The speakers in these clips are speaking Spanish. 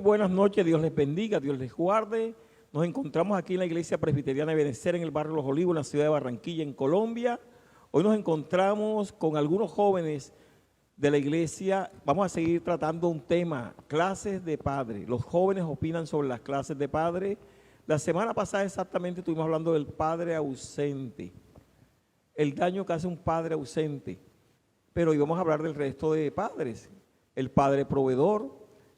buenas noches, Dios les bendiga, Dios les guarde. Nos encontramos aquí en la Iglesia Presbiteriana de Benecer, en el barrio Los Olivos, en la ciudad de Barranquilla, en Colombia. Hoy nos encontramos con algunos jóvenes de la iglesia. Vamos a seguir tratando un tema, clases de padre. Los jóvenes opinan sobre las clases de padre. La semana pasada exactamente estuvimos hablando del padre ausente, el daño que hace un padre ausente. Pero hoy vamos a hablar del resto de padres, el padre proveedor,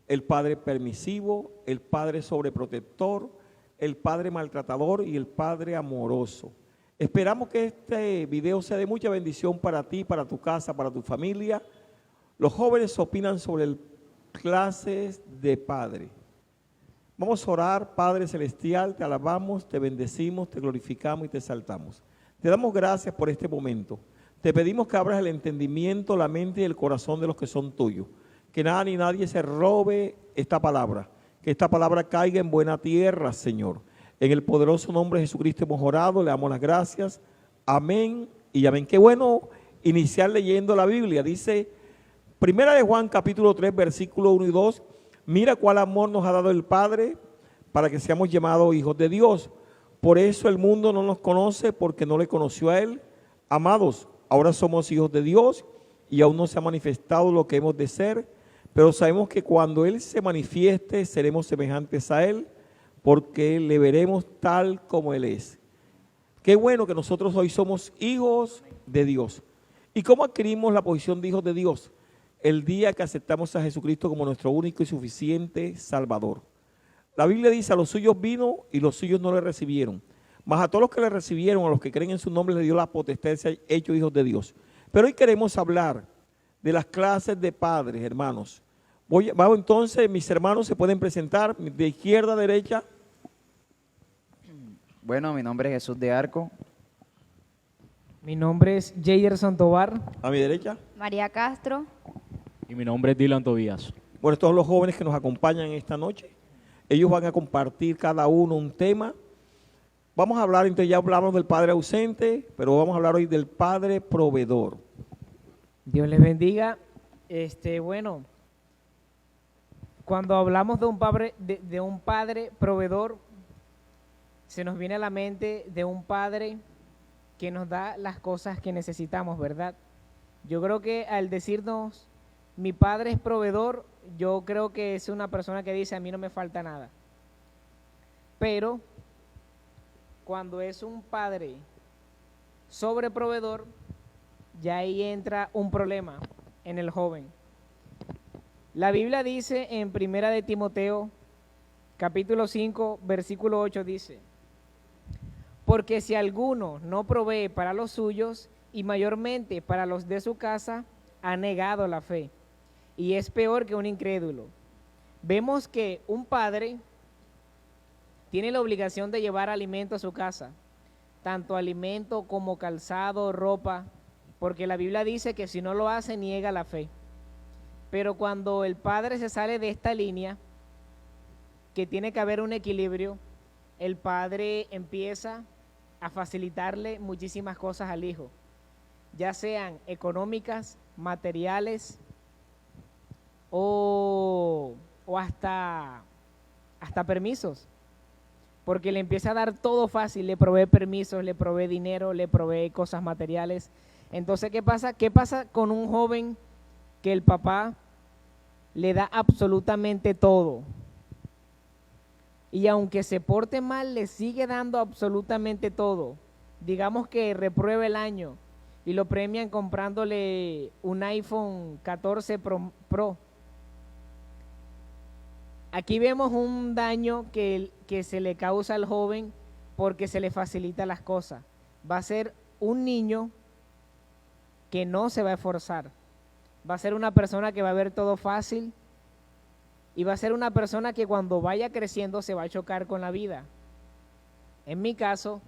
el padre permisivo, el padre sobreprotector, el padre maltratador y el padre amoroso. Esperamos que este video sea de mucha bendición para ti, para tu casa, para tu familia. Los jóvenes opinan sobre clases de padre. Vamos a orar. Padre celestial, te alabamos, te bendecimos, te glorificamos y te exaltamos. Te damos gracias por este momento. Te pedimos que abras el entendimiento, la mente y el corazón de los que son tuyos. Que nada ni nadie se robe esta palabra. Que esta palabra caiga en buena tierra, Señor. En el poderoso nombre de Jesucristo hemos orado, le damos las gracias. Amén y amén. Qué bueno iniciar leyendo la Biblia. Dice, Primera de Juan capítulo 3, versículo 1 y 2. Mira cuál amor nos ha dado el Padre para que seamos llamados hijos de Dios. Por eso el mundo no nos conoce, porque no le conoció a Él. Amados, ahora somos hijos de Dios y aún no se ha manifestado lo que hemos de ser. Pero sabemos que cuando Él se manifieste, seremos semejantes a Él, porque le veremos tal como Él es. Qué bueno que nosotros hoy somos hijos de Dios. ¿Y cómo adquirimos la posición de hijos de Dios? El día que aceptamos a Jesucristo como nuestro único y suficiente Salvador. La Biblia dice, a los suyos vino y los suyos no le recibieron. Mas a todos los que le recibieron, a los que creen en su nombre, le dio la potestad de ser hechos hijos de Dios. Pero hoy queremos hablar de las clases de padres, hermanos. Vamos entonces, mis hermanos se pueden presentar de izquierda a derecha. Bueno, mi nombre es Jesús de Arco. Mi nombre es Jeyerson Tobar. A mi derecha. María Castro. Y mi nombre es Dylan Tobías. Bueno, todos los jóvenes que nos acompañan esta noche, ellos van a compartir cada uno un tema. Vamos a hablar, entonces ya hablamos del padre ausente, pero vamos a hablar hoy del padre proveedor. Dios les bendiga. Bueno, cuando hablamos de un padre proveedor, se nos viene a la mente de un padre que nos da las cosas que necesitamos, ¿verdad? Yo creo que al decirnos, mi padre es proveedor, yo creo que es una persona que dice, a mí no me falta nada. Pero cuando es un padre sobreproveedor, ya ahí entra un problema en el joven. La Biblia dice en Primera de Timoteo, capítulo 5, versículo 8, dice, porque si alguno no provee para los suyos y mayormente para los de su casa, ha negado la fe y es peor que un incrédulo. Vemos que un padre tiene la obligación de llevar alimento a su casa, tanto alimento como calzado, ropa, porque la Biblia dice que si no lo hace, niega la fe. Pero cuando el padre se sale de esta línea, que tiene que haber un equilibrio, el padre empieza a facilitarle muchísimas cosas al hijo, ya sean económicas, materiales o hasta permisos, porque le empieza a dar todo fácil, le provee permisos, le provee dinero, le provee cosas materiales. Entonces, ¿qué pasa? ¿Qué pasa con un joven que el papá le da absolutamente todo? Y aunque se porte mal, le sigue dando absolutamente todo. Digamos que repruebe el año y lo premian comprándole un iPhone 14 Pro. Aquí vemos un daño que se le causa al joven porque se le facilita las cosas. Va a ser un niño que no se va a esforzar. Va a ser una persona que va a ver todo fácil y va a ser una persona que cuando vaya creciendo se va a chocar con la vida. En mi caso,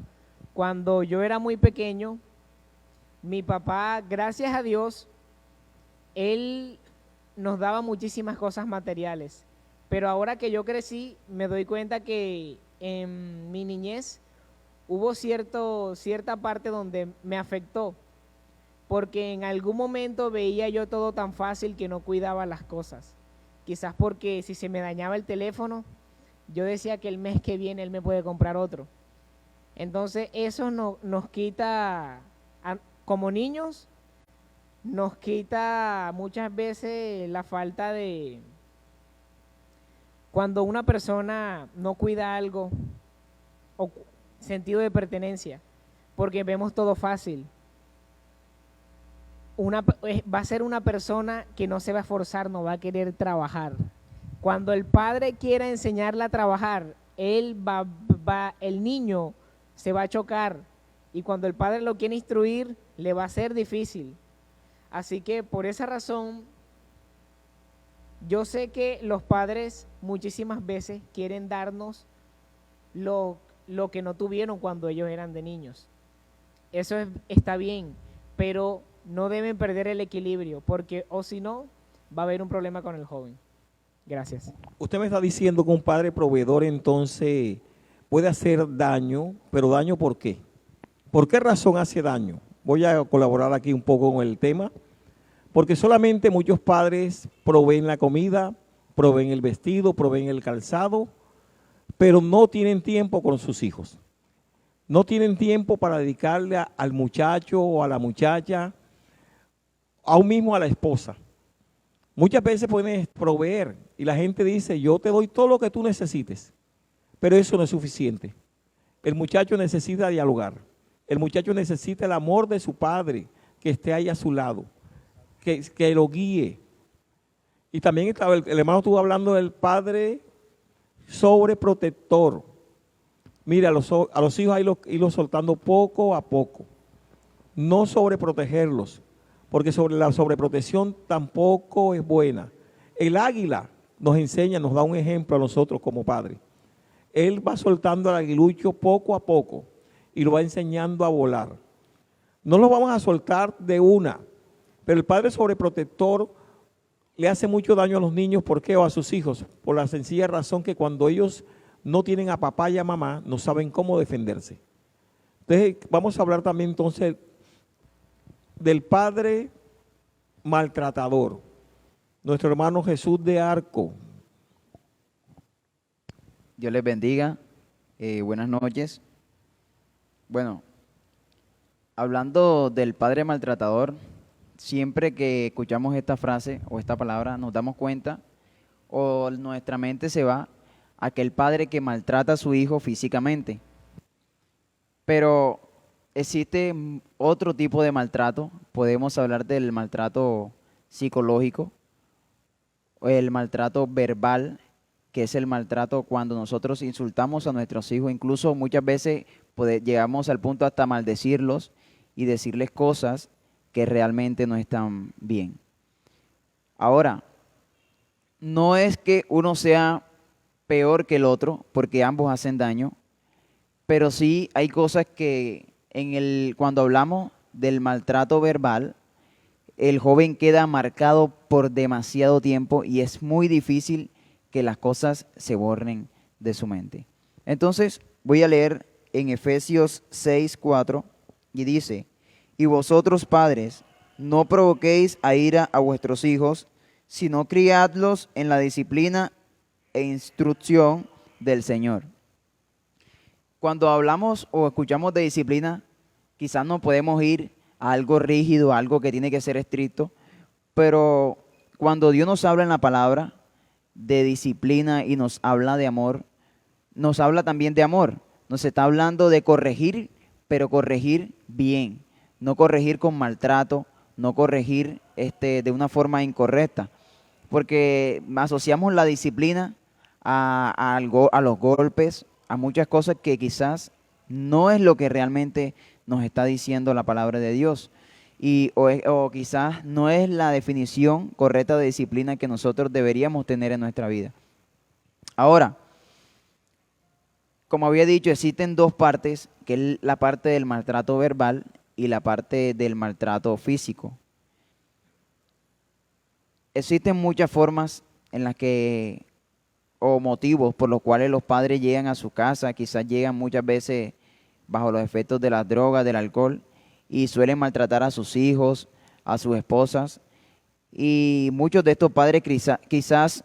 cuando yo era muy pequeño, mi papá, gracias a Dios, él nos daba muchísimas cosas materiales. Pero ahora que yo crecí, me doy cuenta que en mi niñez hubo cierta parte donde me afectó, porque en algún momento veía yo todo tan fácil que no cuidaba las cosas. quizás porque si se me dañaba el teléfono, yo decía que el mes que viene él me puede comprar otro. Entonces eso nos quita, como niños, nos quita muchas veces la falta de, cuando una persona no cuida algo, o sentido de pertenencia, porque vemos todo fácil. Va a ser una persona que no se va a esforzar, no va a querer trabajar. Cuando el padre quiera enseñarle a trabajar, el niño se va a chocar, y cuando el padre lo quiere instruir, le va a ser difícil. Así que por esa razón, yo sé que los padres muchísimas veces quieren darnos lo que no tuvieron cuando ellos eran de niños. Eso está bien, pero no deben perder el equilibrio, porque o si no, va a haber un problema con el joven. Gracias. Usted me está diciendo que un padre proveedor entonces puede hacer daño, pero ¿daño por qué? ¿Por qué razón hace daño? Voy a colaborar aquí un poco con el tema, porque solamente muchos padres proveen la comida, proveen el vestido, proveen el calzado, pero no tienen tiempo con sus hijos. No tienen tiempo para dedicarle al muchacho o a la muchacha, aún mismo a la esposa. Muchas veces pueden proveer y la gente dice, yo te doy todo lo que tú necesites, pero eso no es suficiente. El muchacho necesita dialogar, el muchacho necesita el amor de su padre, que esté ahí a su lado, que lo guíe. Y también el hermano estuvo hablando del padre sobreprotector. Mira, a los hijos hay irlos soltando poco a poco, no sobreprotegerlos, porque la sobreprotección tampoco es buena. El águila nos enseña, nos da un ejemplo a nosotros como padres. Él va soltando al aguilucho poco a poco y lo va enseñando a volar. No lo vamos a soltar de una, pero el padre sobreprotector le hace mucho daño a los niños. ¿Por qué? O a sus hijos, por la sencilla razón que cuando ellos no tienen a papá y a mamá, no saben cómo defenderse. Entonces, vamos a hablar también entonces del padre maltratador, nuestro hermano Jesús de Arco. Dios les bendiga. Buenas noches. Bueno, hablando del padre maltratador, siempre que escuchamos esta frase o esta palabra nos damos cuenta o nuestra mente se va a aquel padre que maltrata a su hijo físicamente. Pero existe otro tipo de maltrato. Podemos hablar del maltrato psicológico, o el maltrato verbal, que es el maltrato cuando nosotros insultamos a nuestros hijos. Incluso muchas veces llegamos al punto hasta maldecirlos y decirles cosas que realmente no están bien. Ahora, no es que uno sea peor que el otro, porque ambos hacen daño, pero sí hay cosas que cuando hablamos del maltrato verbal, el joven queda marcado por demasiado tiempo y es muy difícil que las cosas se borren de su mente. Entonces, voy a leer en Efesios 6:4 y dice: y vosotros, padres, no provoquéis a ira a vuestros hijos, sino criadlos en la disciplina e instrucción del Señor. Cuando hablamos o escuchamos de disciplina, quizás no podemos ir a algo rígido, a algo que tiene que ser estricto, pero cuando Dios nos habla en la palabra de disciplina y nos habla de amor, nos habla también de amor. Nos está hablando de corregir, pero corregir bien, no corregir con maltrato, no corregir de una forma incorrecta, porque asociamos la disciplina a los golpes, a muchas cosas que quizás no es lo que realmente nos está diciendo la palabra de Dios, o quizás no es la definición correcta de disciplina que nosotros deberíamos tener en nuestra vida. Ahora, como había dicho, existen dos partes, que es la parte del maltrato verbal y la parte del maltrato físico. Existen muchas formas en las que, o motivos por los cuales los padres llegan a su casa, quizás llegan muchas veces bajo los efectos de las drogas, del alcohol, y suelen maltratar a sus hijos, a sus esposas, y muchos de estos padres quizás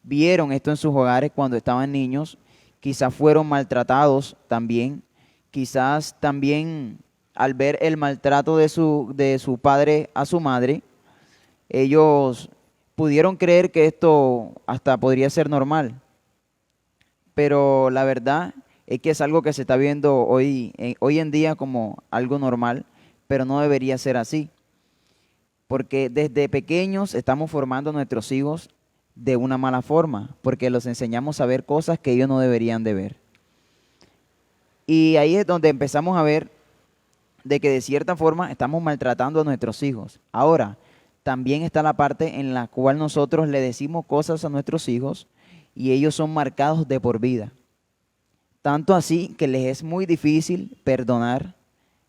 vieron esto en sus hogares cuando estaban niños, quizás fueron maltratados también, quizás también al ver el maltrato de su padre a su madre, ellos pudieron creer que esto hasta podría ser normal, pero la verdad es que es algo que se está viendo hoy en día como algo normal, pero no debería ser así, porque desde pequeños estamos formando a nuestros hijos de una mala forma, porque los enseñamos a ver cosas que ellos no deberían de ver. Y ahí es donde empezamos a ver de que de cierta forma estamos maltratando a nuestros hijos. Ahora, también está la parte en la cual nosotros le decimos cosas a nuestros hijos y ellos son marcados de por vida. Tanto así que les es muy difícil perdonar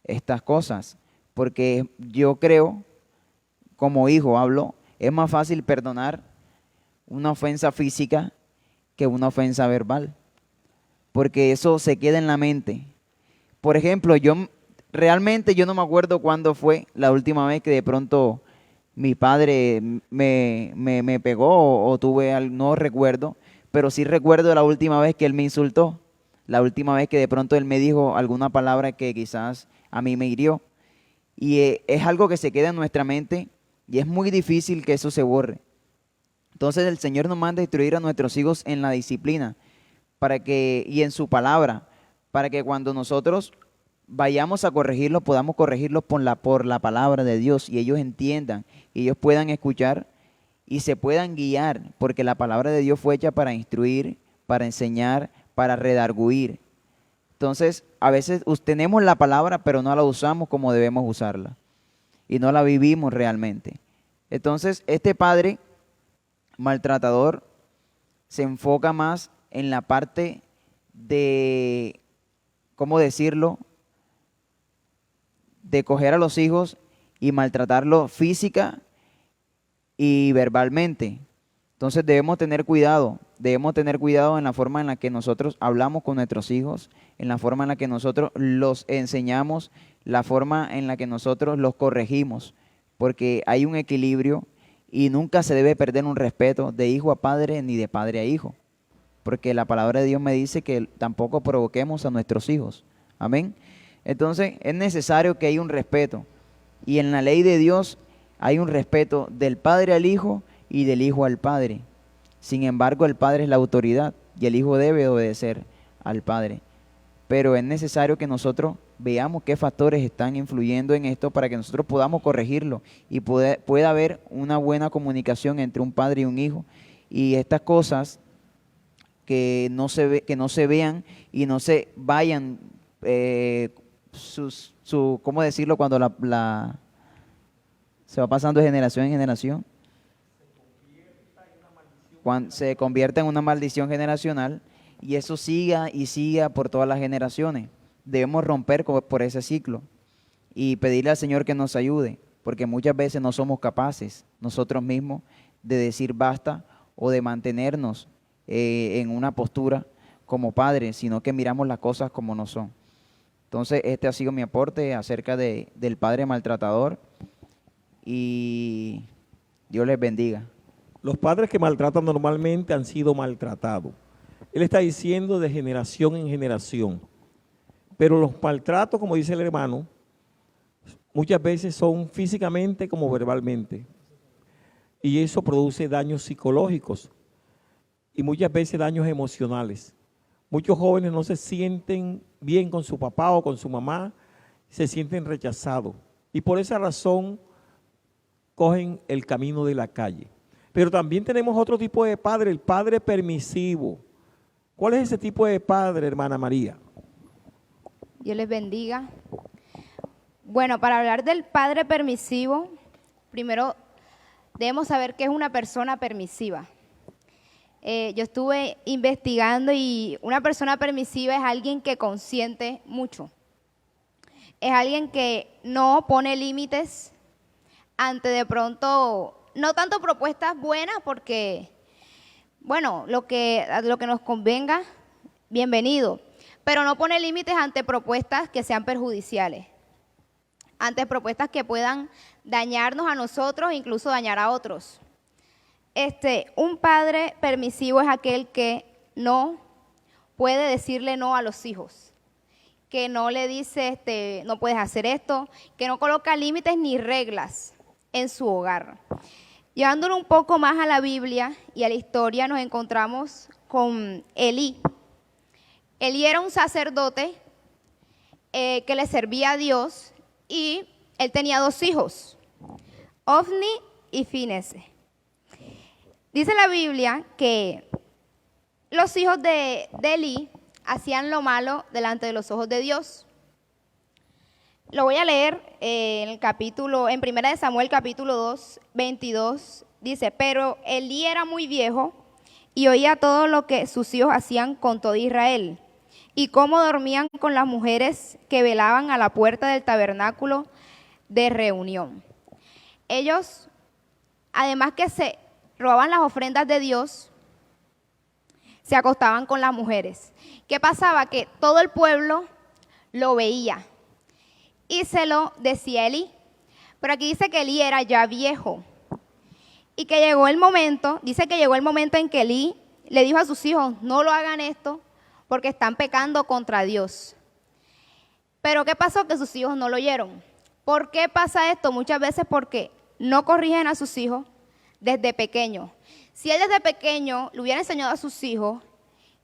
estas cosas, porque yo creo, como hijo hablo, es más fácil perdonar una ofensa física que una ofensa verbal, porque eso se queda en la mente. Por ejemplo, realmente yo no me acuerdo cuándo fue la última vez que de pronto mi padre me pegó o no recuerdo, pero sí recuerdo la última vez que él me insultó, la última vez que de pronto él me dijo alguna palabra que quizás a mí me hirió. Y es algo que se queda en nuestra mente y es muy difícil que eso se borre. Entonces el Señor nos manda a instruir a nuestros hijos en la disciplina y en su palabra, para que cuando nosotros vayamos a corregirlos, podamos corregirlos por la palabra de Dios y ellos entiendan, y ellos puedan escuchar y se puedan guiar, porque la palabra de Dios fue hecha para instruir, para enseñar, para redarguir. Entonces, a veces tenemos la palabra, pero no la usamos como debemos usarla y no la vivimos realmente. Entonces, este padre maltratador se enfoca más en la parte de, ¿cómo decirlo?, de coger a los hijos y maltratarlos física y verbalmente. Entonces debemos tener cuidado en la forma en la que nosotros hablamos con nuestros hijos, en la forma en la que nosotros los enseñamos, la forma en la que nosotros los corregimos, porque hay un equilibrio y nunca se debe perder un respeto de hijo a padre ni de padre a hijo, porque la palabra de Dios me dice que tampoco provoquemos a nuestros hijos. Amén. Entonces es necesario que haya un respeto, y en la ley de Dios hay un respeto del padre al hijo y del hijo al padre. Sin embargo, el padre es la autoridad y el hijo debe obedecer al padre. Pero es necesario que nosotros veamos qué factores están influyendo en esto para que nosotros podamos corregirlo y pueda haber una buena comunicación entre un padre y un hijo. Y estas cosas que no se vean y no se vayan, ¿cómo decirlo? Cuando se va pasando de generación en generación. Cuando se convierta en una maldición generacional y eso siga y siga por todas las generaciones. Debemos romper por ese ciclo y pedirle al Señor que nos ayude, porque muchas veces no somos capaces nosotros mismos de decir basta o de mantenernos en una postura como padres, sino que miramos las cosas como no son. Entonces este ha sido mi aporte acerca del padre maltratador y Dios les bendiga. Los padres que maltratan normalmente han sido maltratados. Él está diciendo de generación en generación. Pero los maltratos, como dice el hermano, muchas veces son físicamente como verbalmente. Y eso produce daños psicológicos y muchas veces daños emocionales. Muchos jóvenes no se sienten bien con su papá o con su mamá, se sienten rechazados. Y por esa razón cogen el camino de la calle. Pero también tenemos otro tipo de padre, el padre permisivo. ¿Cuál es ese tipo de padre, hermana María? Dios les bendiga. Bueno, para hablar del padre permisivo, primero debemos saber qué es una persona permisiva. Yo estuve investigando y una persona permisiva es alguien que consiente mucho. Es alguien que no pone límites ante de pronto, no tanto propuestas buenas porque, bueno, lo que nos convenga, bienvenido, pero no pone límites ante propuestas que sean perjudiciales, ante propuestas que puedan dañarnos a nosotros, incluso dañar a otros. Un padre permisivo es aquel que no puede decirle no a los hijos, que no le dice, no puedes hacer esto, que no coloca límites ni reglas en su hogar. Llevándolo un poco más a la Biblia y a la historia, nos encontramos con Elí. Elí era un sacerdote que le servía a Dios y él tenía 2 hijos, Ofni y Finese. Dice la Biblia que los hijos de Elí hacían lo malo delante de los ojos de Dios. Lo voy a leer en 1 Samuel capítulo 2, 22. Dice, pero Elí era muy viejo y oía todo lo que sus hijos hacían con todo Israel y cómo dormían con las mujeres que velaban a la puerta del tabernáculo de reunión. Ellos, además que se robaban las ofrendas de Dios, se acostaban con las mujeres. ¿Qué pasaba? Que todo el pueblo lo veía y se lo decía Elí. Pero aquí dice que Elí era ya viejo y que llegó el momento, dice que llegó el momento en que Elí le dijo a sus hijos, no lo hagan esto porque están pecando contra Dios. Pero ¿qué pasó? Que sus hijos no lo oyeron. ¿Por qué pasa esto? Muchas veces porque no corrigen a sus hijos desde pequeños. Si él desde pequeño le hubiera enseñado a sus hijos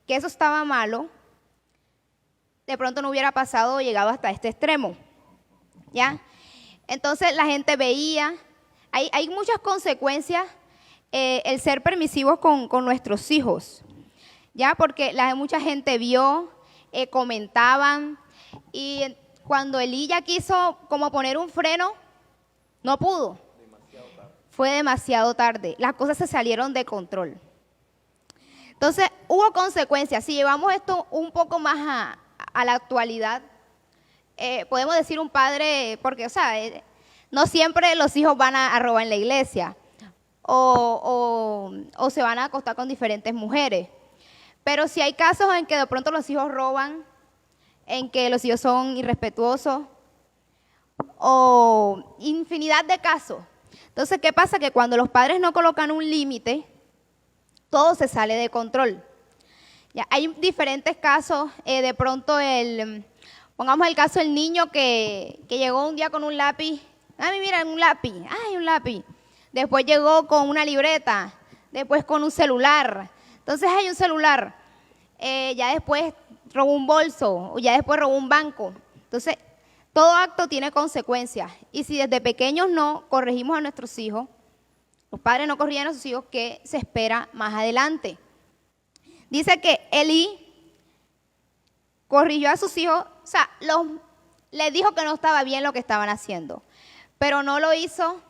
que eso estaba malo, de pronto no hubiera pasado o llegado hasta este extremo. ¿Ya? Entonces la gente veía, hay muchas consecuencias el ser permisivos con nuestros hijos, ¿ya? Porque mucha gente vio, comentaban, y cuando Elí ya quiso como poner un freno, no pudo. Fue demasiado tarde. Las cosas se salieron de control. Entonces, hubo consecuencias. Si llevamos esto un poco más a la actualidad, podemos decir un padre, porque, no siempre los hijos van a robar en la iglesia o se van a acostar con diferentes mujeres. Pero si hay casos en que de pronto los hijos roban, en que los hijos son irrespetuosos o infinidad de casos. Entonces, ¿qué pasa? Que cuando los padres no colocan un límite, todo se sale de control. Ya, hay diferentes casos, de pronto pongamos el caso del niño que llegó un día con un lápiz. Ay, mira, un lápiz, ay, un lápiz. Después llegó con una libreta, después con un celular. Entonces hay un celular, ya después robó un bolso, o ya después robó un banco. Entonces, todo acto tiene consecuencias. Y si desde pequeños no corregimos a nuestros hijos, los padres no corrigen a sus hijos, ¿qué se espera más adelante? Dice que Elí corrigió a sus hijos, les dijo que no estaba bien lo que estaban haciendo, pero no lo hizo.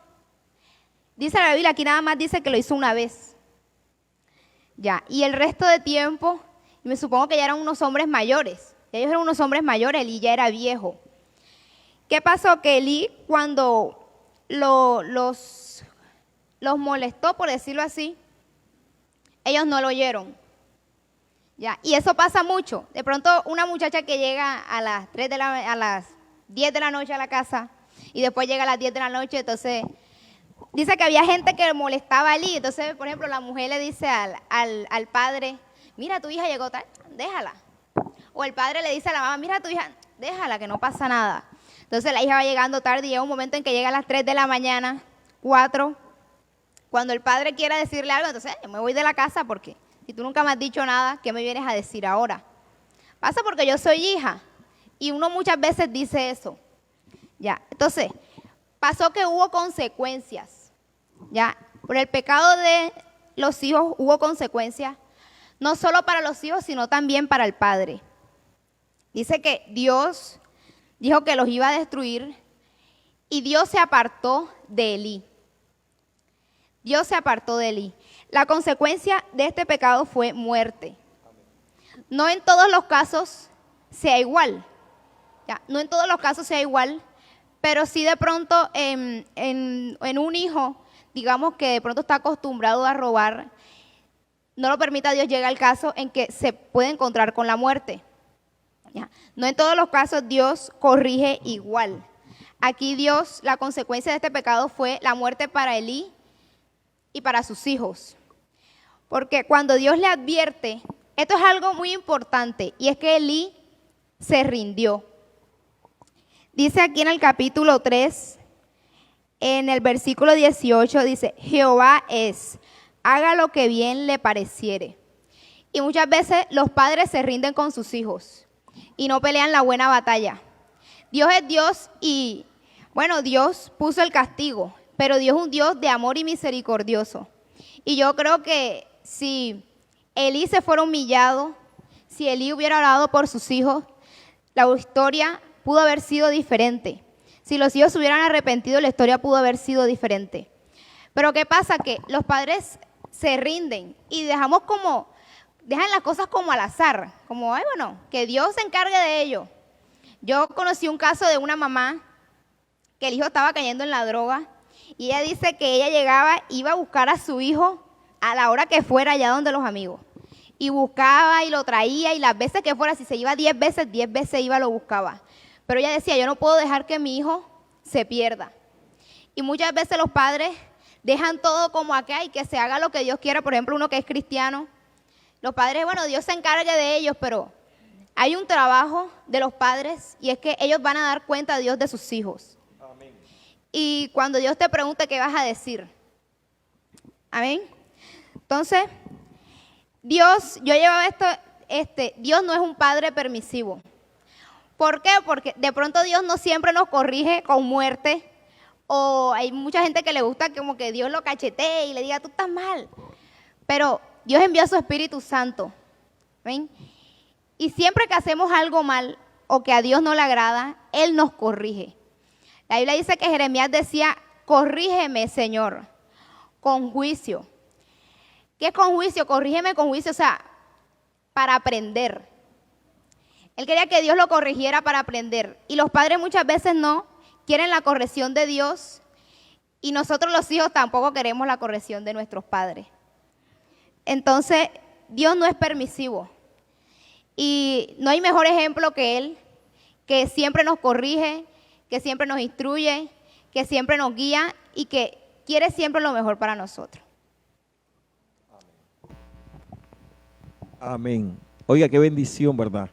Dice la Biblia, aquí nada más dice que lo hizo una vez. Ya, y el resto de tiempo, y me supongo que ya eran unos hombres mayores. Ellos eran unos hombres mayores, Elí ya era viejo. ¿Qué pasó? Que Elí, cuando los molestó, por decirlo así, ellos no lo oyeron. ¿Ya? Y eso pasa mucho. De pronto, una muchacha que llega a las 10 de la noche a la casa y después llega a las 10 de la noche, entonces dice que había gente que molestaba a Elí. Entonces, por ejemplo, la mujer le dice al padre, mira, tu hija llegó tarde, déjala. O el padre le dice a la mamá, mira, tu hija, déjala, que no pasa nada. Entonces la hija va llegando tarde y llega un momento en que llega a las 3 de la mañana, 4, cuando el padre quiera decirle algo, entonces yo me voy de la casa porque si tú nunca me has dicho nada, ¿qué me vienes a decir ahora? Pasa porque yo soy hija y uno muchas veces dice eso. Ya, entonces, pasó que hubo consecuencias. Ya, por el pecado de los hijos hubo consecuencias, no solo para los hijos, sino también para el padre. Dice que Dios dijo que los iba a destruir y Dios se apartó de Elí. Dios se apartó de Elí. La consecuencia de este pecado fue muerte. No en todos los casos sea igual. Ya, no en todos los casos sea igual, pero sí de pronto en un hijo, digamos que de pronto está acostumbrado a robar, no lo permita Dios, llega al caso en que se puede encontrar con la muerte. ¿Ya? No en todos los casos Dios corrige igual. Aquí Dios, la consecuencia de este pecado fue la muerte para Elí y para sus hijos. Porque cuando Dios le advierte, esto es algo muy importante, y es que Elí se rindió. Dice aquí en el capítulo 3, en el versículo 18, dice, Jehová es, haga lo que bien le pareciere. Y muchas veces los padres se rinden con sus hijos y no pelean la buena batalla. Dios es Dios y, bueno, Dios puso el castigo, pero Dios es un Dios de amor y misericordioso. Y yo creo que si Elí se fuera humillado, si Elí hubiera orado por sus hijos, la historia pudo haber sido diferente. Si los hijos se hubieran arrepentido, la historia pudo haber sido diferente. Pero ¿qué pasa? Que los padres se rinden y dejan las cosas como al azar, como, ay, bueno, que Dios se encargue de ello. Yo conocí un caso de una mamá que el hijo estaba cayendo en la droga y ella dice que ella llegaba, iba a buscar a su hijo a la hora que fuera allá donde los amigos. Y buscaba y lo traía y las veces que fuera, si se iba 10 veces iba lo buscaba. Pero ella decía, yo no puedo dejar que mi hijo se pierda. Y muchas veces los padres dejan todo como acá y que se haga lo que Dios quiera. Por ejemplo, uno que es cristiano, los padres, bueno, Dios se encargue de ellos, pero hay un trabajo de los padres y es que ellos van a dar cuenta a Dios de sus hijos. Amén. Y cuando Dios te pregunte, ¿qué vas a decir? Amén. Entonces, Dios, yo llevaba esto, Dios no es un padre permisivo. ¿Por qué? Porque de pronto Dios no siempre nos corrige con muerte, o hay mucha gente que le gusta como que Dios lo cachetee y le diga, tú estás mal. Pero Dios envió a su Espíritu Santo. ¿Ven? Y siempre que hacemos algo mal o que a Dios no le agrada, Él nos corrige. La Biblia dice que Jeremías decía, corrígeme, Señor, con juicio. ¿Qué es con juicio? Corrígeme con juicio, o sea, para aprender. Él quería que Dios lo corrigiera para aprender. Y los padres muchas veces no quieren la corrección de Dios y nosotros los hijos tampoco queremos la corrección de nuestros padres. Entonces, Dios no es permisivo. Y no hay mejor ejemplo que Él, que siempre nos corrige, que siempre nos instruye, que siempre nos guía y que quiere siempre lo mejor para nosotros. Amén. Oiga, qué bendición, ¿verdad?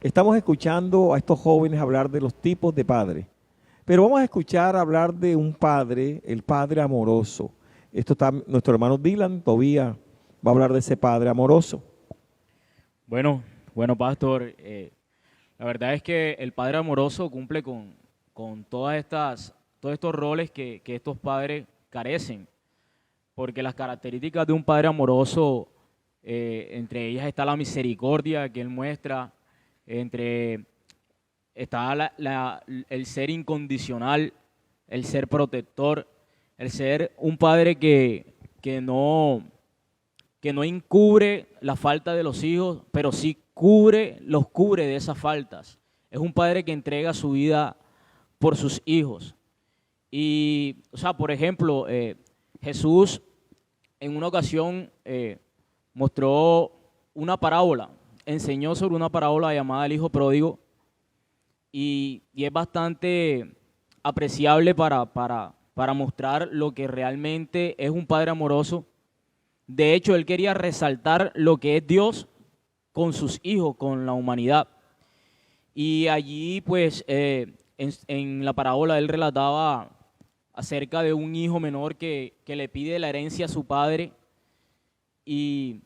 Estamos escuchando a estos jóvenes hablar de los tipos de padres, pero vamos a escuchar hablar de un padre, el padre amoroso. Esto está nuestro hermano Dylan Tobías, va a hablar de ese padre amoroso. Bueno, pastor, la verdad es que el padre amoroso cumple con todos estos roles que estos padres carecen, porque las características de un padre amoroso, entre ellas está la misericordia que él muestra, está el ser incondicional, el ser protector, el ser un padre que no encubre la falta de los hijos, pero sí los cubre de esas faltas. Es un padre que entrega su vida por sus hijos. Y, o sea, por ejemplo, Jesús en una ocasión mostró una parábola, enseñó sobre una parábola llamada el hijo pródigo, y es bastante apreciable para mostrar lo que realmente es un padre amoroso. De hecho, él quería resaltar lo que es Dios con sus hijos, con la humanidad. Y allí, pues, en la parábola él relataba acerca de un hijo menor que le pide la herencia a su padre. Y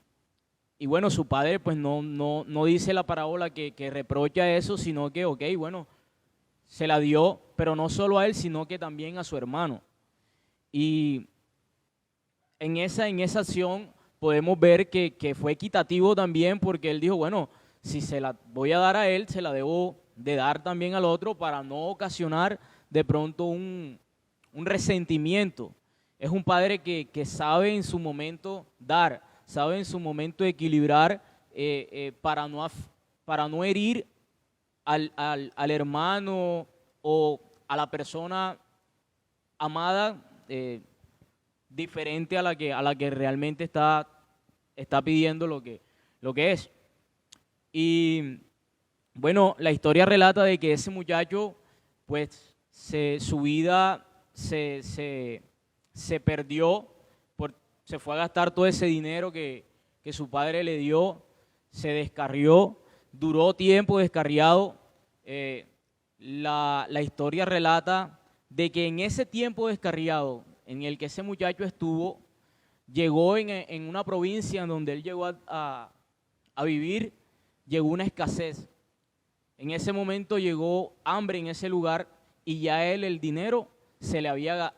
bueno, su padre pues no dice la parábola que reprocha eso, sino que, ok, bueno, se la dio, pero no solo a él, sino que también a su hermano. Y en esa acción podemos ver que fue equitativo también, porque él dijo, bueno, si se la voy a dar a él, se la debo de dar también al otro para no ocasionar de pronto un resentimiento. Es un padre que sabe en su momento dar, sabe en su momento equilibrar para no herir al hermano o a la persona amada diferente a la que realmente está pidiendo lo que es. Y bueno, la historia relata de que ese muchacho, pues, su vida se perdió se fue a gastar todo ese dinero que su padre le dio, se descarrió, duró tiempo descarriado. La historia relata de que en ese tiempo descarriado en el que ese muchacho estuvo, llegó en una provincia en donde él llegó a vivir, llegó una escasez. En ese momento llegó hambre en ese lugar y ya él el dinero se le había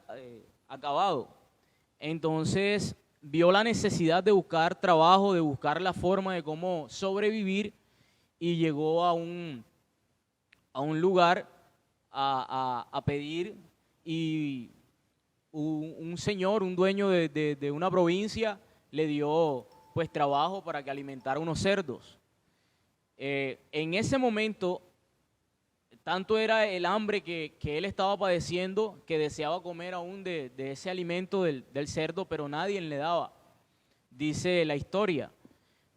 acabado. Entonces vio la necesidad de buscar trabajo, de buscar la forma de cómo sobrevivir y llegó a un lugar a pedir, y un señor, un dueño de una provincia le dio pues trabajo para que alimentara unos cerdos. En ese momento, tanto era el hambre que él estaba padeciendo que deseaba comer aún de ese alimento del cerdo, pero nadie le daba, dice la historia.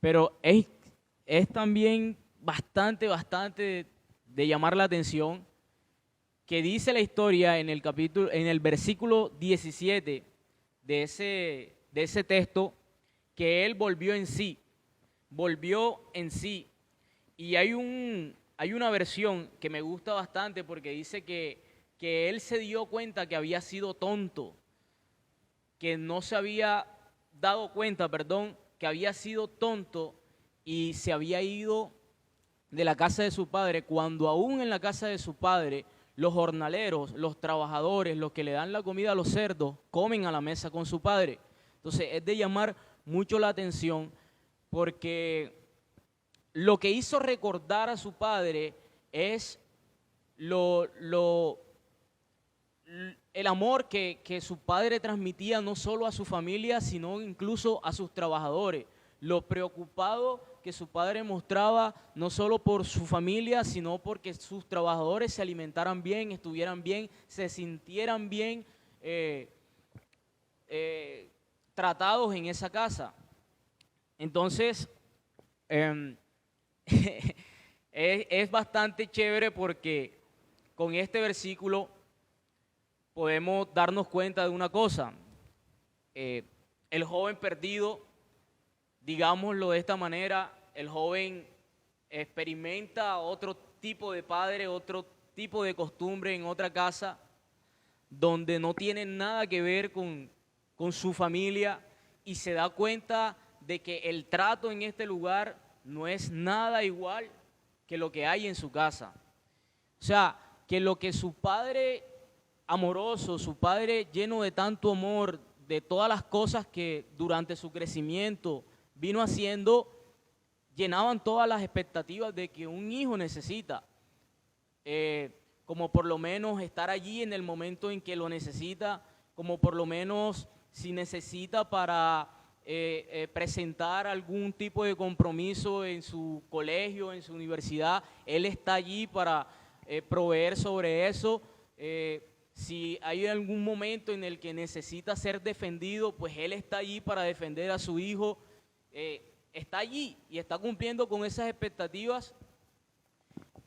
Pero es también bastante de llamar la atención que dice la historia en el versículo 17 de ese texto, que él volvió en sí. Y hay una versión que me gusta bastante porque dice que él se dio cuenta que había sido tonto, que no se había dado cuenta, que había sido tonto y se había ido de la casa de su padre, cuando aún en la casa de su padre los jornaleros, los trabajadores, los que le dan la comida a los cerdos, comen a la mesa con su padre. Entonces es de llamar mucho la atención porque lo que hizo recordar a su padre es el amor que su padre transmitía no solo a su familia, sino incluso a sus trabajadores. Lo preocupado que su padre mostraba no solo por su familia, sino porque sus trabajadores se alimentaran bien, estuvieran bien, se sintieran bien tratados en esa casa. Entonces, es bastante chévere porque con este versículo podemos darnos cuenta de una cosa. El joven perdido, digámoslo de esta manera, el joven experimenta otro tipo de padre, otro tipo de costumbre en otra casa, donde no tiene nada que ver con su familia, y se da cuenta de que el trato en este lugar no es nada igual que lo que hay en su casa. O sea, que lo que su padre amoroso, su padre lleno de tanto amor, de todas las cosas que durante su crecimiento vino haciendo, llenaban todas las expectativas de que un hijo necesita, como por lo menos estar allí en el momento en que lo necesita, como por lo menos si necesita para presentar algún tipo de compromiso en su colegio, en su universidad, él está allí para proveer sobre eso. Si hay algún momento en el que necesita ser defendido, pues él está allí para defender a su hijo. Está allí y está cumpliendo con esas expectativas,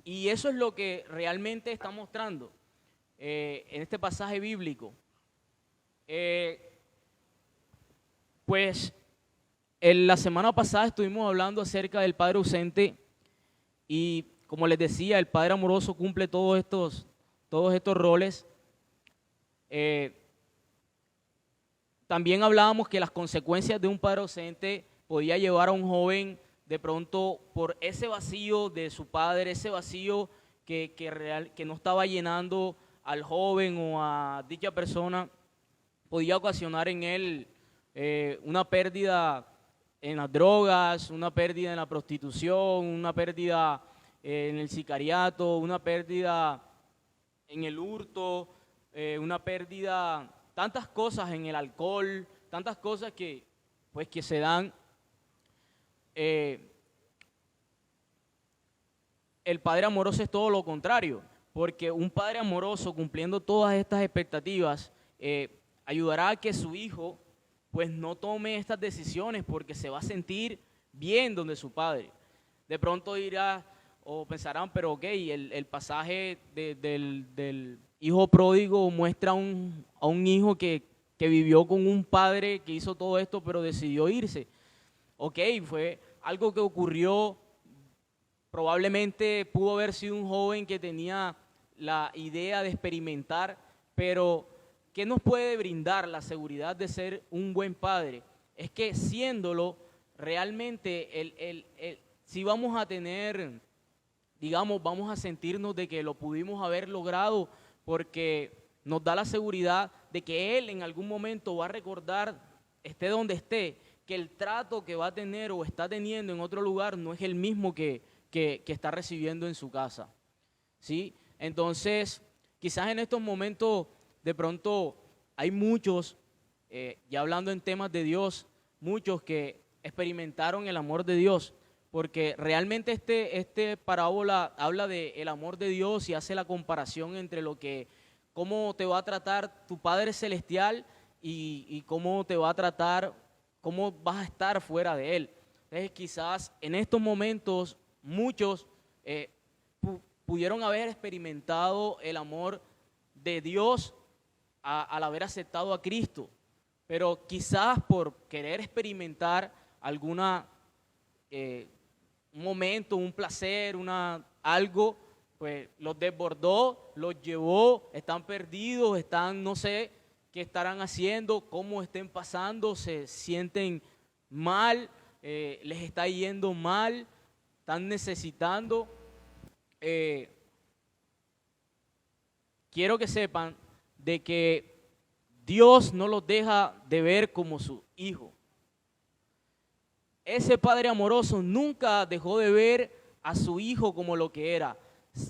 y eso es lo que realmente está mostrando en este pasaje bíblico. Pues la semana pasada estuvimos hablando acerca del padre ausente, y como les decía, el padre amoroso cumple todos estos roles. También hablábamos que las consecuencias de un padre ausente podía llevar a un joven de pronto por ese vacío de su padre, ese vacío que no estaba llenando al joven o a dicha persona, podía ocasionar en él una pérdida en las drogas, una pérdida en la prostitución, una pérdida en el sicariato, una pérdida en el hurto, una pérdida, tantas cosas en el alcohol, tantas cosas que se dan. El padre amoroso es todo lo contrario, porque un padre amoroso, cumpliendo todas estas expectativas, ayudará a que su hijo pues no tome estas decisiones, porque se va a sentir bien donde su padre. De pronto dirá o pensarán, pero ok, el pasaje del hijo pródigo muestra a un hijo que que vivió con un padre que hizo todo esto, pero decidió irse. Ok, fue algo que ocurrió, probablemente pudo haber sido un joven que tenía la idea de experimentar, pero ¿qué nos puede brindar la seguridad de ser un buen padre? Es que siéndolo, realmente si vamos a tener, digamos, vamos a sentirnos de que lo pudimos haber logrado, porque nos da la seguridad de que Él en algún momento va a recordar, esté donde esté, que el trato que va a tener o está teniendo en otro lugar no es el mismo que está recibiendo en su casa, ¿sí? Entonces, quizás en estos momentos, de pronto, hay muchos, ya hablando en temas de Dios, muchos que experimentaron el amor de Dios, porque realmente este parábola habla del amor de Dios y hace la comparación entre cómo te va a tratar tu Padre Celestial y cómo te va a tratar, cómo vas a estar fuera de Él. Entonces, quizás en estos momentos muchos pudieron haber experimentado el amor de Dios al haber aceptado a Cristo, pero quizás por querer experimentar un momento, un placer, algo, pues los desbordó, los llevó, están perdidos, no sé qué estarán haciendo, cómo estén pasando, se sienten mal, les está yendo mal, están necesitando. Quiero que sepan de que Dios no los deja de ver como su hijo. Ese padre amoroso nunca dejó de ver a su hijo como lo que era.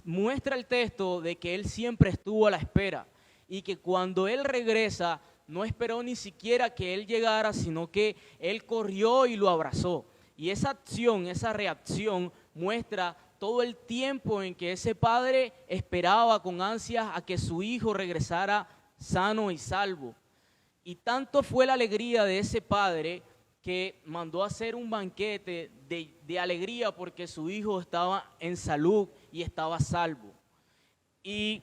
Muestra el texto de que él siempre estuvo a la espera y que cuando él regresa no esperó ni siquiera que él llegara, sino que él corrió y lo abrazó. Y esa acción, esa reacción muestra todo el tiempo en que ese padre esperaba con ansias a que su hijo regresara sano y salvo. Y tanto fue la alegría de ese padre que mandó a hacer un banquete de alegría porque su hijo estaba en salud y estaba salvo. Y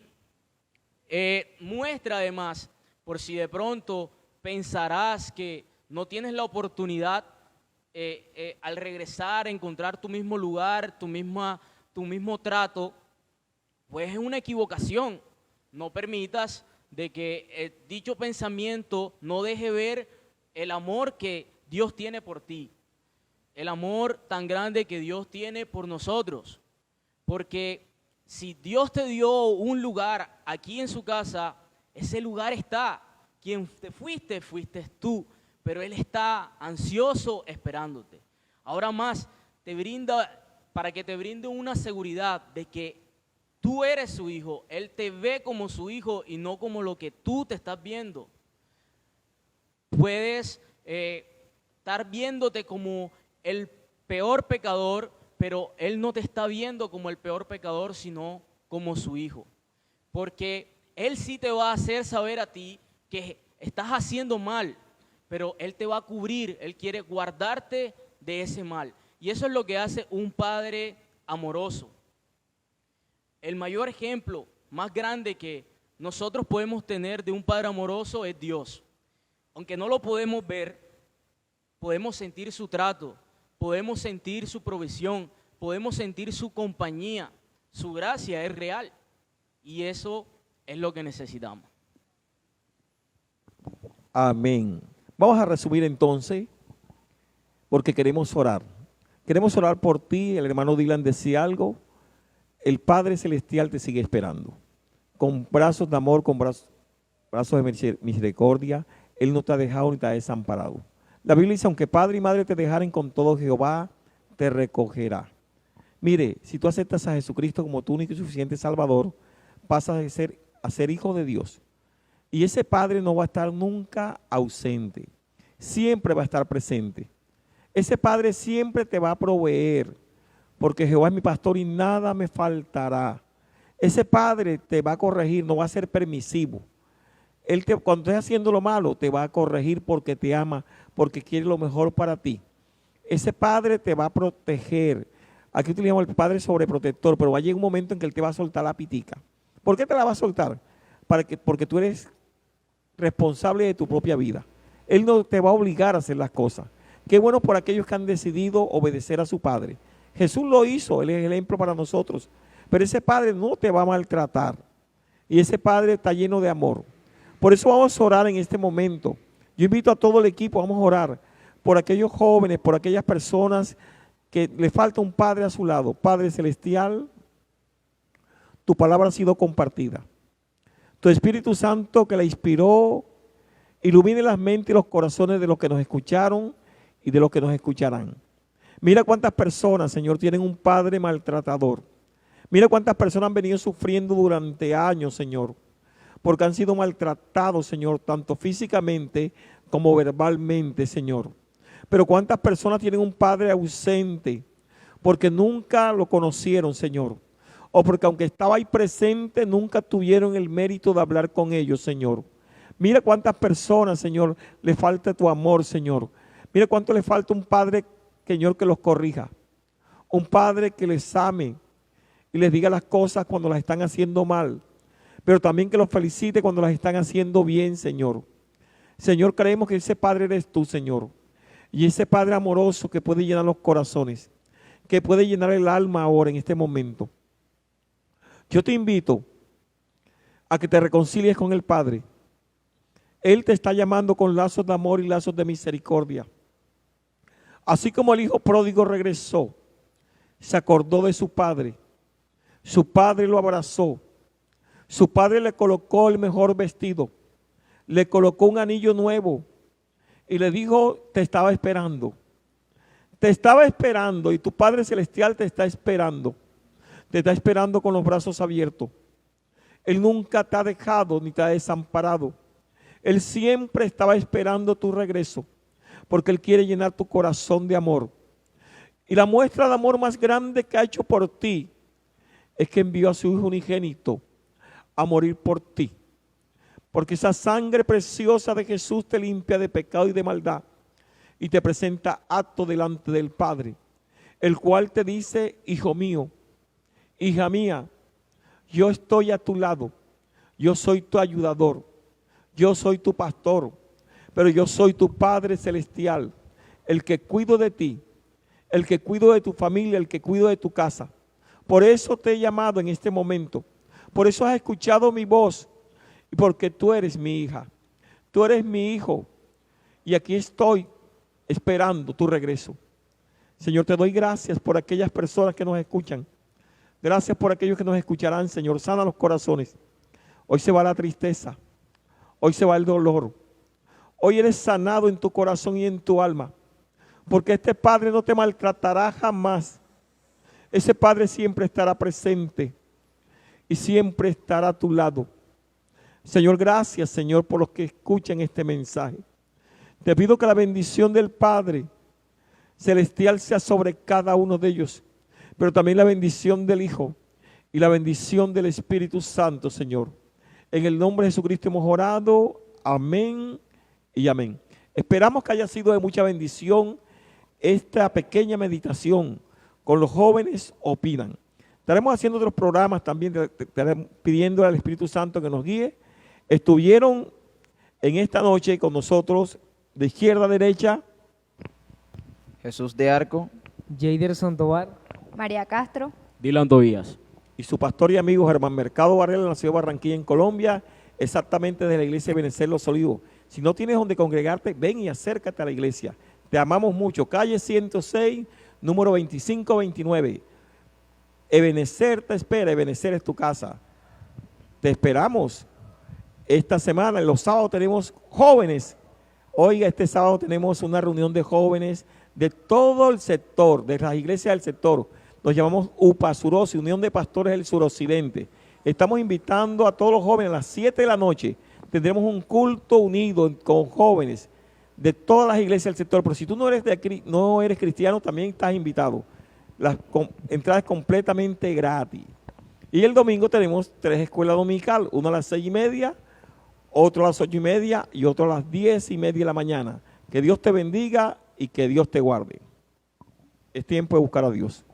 muestra además, por si de pronto pensarás que no tienes la oportunidad al regresar a encontrar tu mismo lugar, tu mismo trato, pues es una equivocación. No permitas de que dicho pensamiento no deje ver el amor que Dios tiene por ti, el amor tan grande que Dios tiene por nosotros, porque si Dios te dio un lugar aquí en su casa, ese lugar está. Quien te fuiste tú, pero Él está ansioso esperándote. Ahora más, para que te brinde una seguridad de que tú eres su hijo, Él te ve como su hijo y no como lo que tú te estás viendo. Puedes estar viéndote como el peor pecador, pero Él no te está viendo como el peor pecador, sino como su hijo. Porque Él sí te va a hacer saber a ti que estás haciendo mal, pero Él te va a cubrir, Él quiere guardarte de ese mal. Y eso es lo que hace un padre amoroso. El mayor ejemplo más grande que nosotros podemos tener de un padre amoroso es Dios. Aunque no lo podemos ver, podemos sentir su trato, podemos sentir su provisión, podemos sentir su compañía, su gracia es real y eso es lo que necesitamos. Amén. Vamos a resumir entonces, porque queremos orar. Queremos orar por ti. El hermano Dylan decía algo. El Padre Celestial te sigue esperando. Con brazos de amor, con brazos de misericordia. Él no te ha dejado ni te ha desamparado. La Biblia dice, aunque padre y madre te dejaren, con todo Jehová te recogerá. Mire, si tú aceptas a Jesucristo como tu único y suficiente Salvador, pasas a ser hijo de Dios. Y ese Padre no va a estar nunca ausente. Siempre va a estar presente. Ese Padre siempre te va a proveer, porque Jehová es mi pastor y nada me faltará. Ese Padre te va a corregir, no va a ser permisivo. Cuando estés haciendo lo malo, te va a corregir porque te ama, porque quiere lo mejor para ti. Ese Padre te va a proteger. Aquí utilizamos el Padre sobreprotector, pero va a llegar un momento en que Él te va a soltar la pitica. ¿Por qué te la va a soltar? Porque tú eres responsable de tu propia vida. Él no te va a obligar a hacer las cosas. Qué bueno por aquellos que han decidido obedecer a su Padre. Jesús lo hizo, Él es el ejemplo para nosotros. Pero ese Padre no te va a maltratar. Y ese Padre está lleno de amor. Por eso vamos a orar en este momento. Yo invito a todo el equipo, vamos a orar por aquellos jóvenes, por aquellas personas que le falta un Padre a su lado. Padre Celestial, tu palabra ha sido compartida. Tu Espíritu Santo que la inspiró, ilumine las mentes y los corazones de los que nos escucharon y de los que nos escucharán. Mira cuántas personas, Señor, tienen un padre maltratador. Mira cuántas personas han venido sufriendo durante años, Señor, porque han sido maltratados, Señor, tanto físicamente como verbalmente, Señor. Pero cuántas personas tienen un padre ausente porque nunca lo conocieron, Señor. O porque aunque estaba ahí presente, nunca tuvieron el mérito de hablar con ellos, Señor. Mira cuántas personas, Señor, le falta tu amor, Señor. Mira cuánto le falta un padre, Señor, que los corrija. Un padre que les ame y les diga las cosas cuando las están haciendo mal. Pero también que los felicite cuando las están haciendo bien, Señor. Señor, creemos que ese Padre eres tú, Señor. Y ese Padre amoroso que puede llenar los corazones, que puede llenar el alma ahora en este momento. Yo te invito a que te reconcilies con el Padre. Él te está llamando con lazos de amor y lazos de misericordia. Así como el hijo pródigo regresó, se acordó de su padre. Su padre lo abrazó. Su padre le colocó el mejor vestido. Le colocó un anillo nuevo. Y le dijo, te estaba esperando. Te estaba esperando y tu Padre Celestial te está esperando. Te está esperando con los brazos abiertos. Él nunca te ha dejado ni te ha desamparado. Él siempre estaba esperando tu regreso, porque Él quiere llenar tu corazón de amor. Y la muestra de amor más grande que ha hecho por ti es que envió a su Hijo unigénito a morir por ti. Porque esa sangre preciosa de Jesús te limpia de pecado y de maldad y te presenta apto delante del Padre, el cual te dice, hijo mío, hija mía, yo estoy a tu lado, yo soy tu ayudador, yo soy tu pastor, pero yo soy tu Padre Celestial, el que cuido de ti, el que cuido de tu familia, el que cuido de tu casa. Por eso te he llamado en este momento, por eso has escuchado mi voz, y porque tú eres mi hija, tú eres mi hijo, y aquí estoy esperando tu regreso. Señor, te doy gracias por aquellas personas que nos escuchan. Gracias por aquellos que nos escucharán, Señor. Sana los corazones. Hoy se va la tristeza, hoy se va el dolor. Hoy eres sanado en tu corazón y en tu alma, porque este Padre no te maltratará jamás. Ese Padre siempre estará presente y siempre estará a tu lado. Señor, gracias, Señor, por los que escuchan este mensaje. Te pido que la bendición del Padre Celestial sea sobre cada uno de ellos, pero también la bendición del Hijo y la bendición del Espíritu Santo, Señor. En el nombre de Jesucristo hemos orado. Amén y amén. Esperamos que haya sido de mucha bendición esta pequeña meditación con los jóvenes opinan. Estaremos haciendo otros programas también, pidiendo al Espíritu Santo que nos guíe. Estuvieron en esta noche con nosotros de izquierda a derecha Jesús de Arco, Jaderson Tobar, María Castro. Dylan Tobías. y su pastor y amigo Germán Mercado Varela en la ciudad de Barranquilla, en Colombia, exactamente de la iglesia de Benecer Los Olivos. Si no tienes donde congregarte, ven y acércate a la iglesia. Te amamos mucho. Calle 106, número 2529. Ebenecer te espera, Ebenecer es tu casa. Te esperamos. Esta semana, en los sábados tenemos jóvenes. Oiga, este sábado tenemos una reunión de jóvenes de todo el sector, de las iglesias del sector. Nos llamamos UPA Suroci, Unión de Pastores del Suroccidente. Estamos invitando a todos los jóvenes a las 7 de la noche. Tendremos un culto unido con jóvenes de todas las iglesias del sector. Pero si tú no eres cristiano, también estás invitado. La entrada es completamente gratis. Y el domingo tenemos 3 escuelas dominicales, una a las 6:30, otro a las 8:30 y otro a las 10:30 de la mañana. Que Dios te bendiga y que Dios te guarde. Es tiempo de buscar a Dios.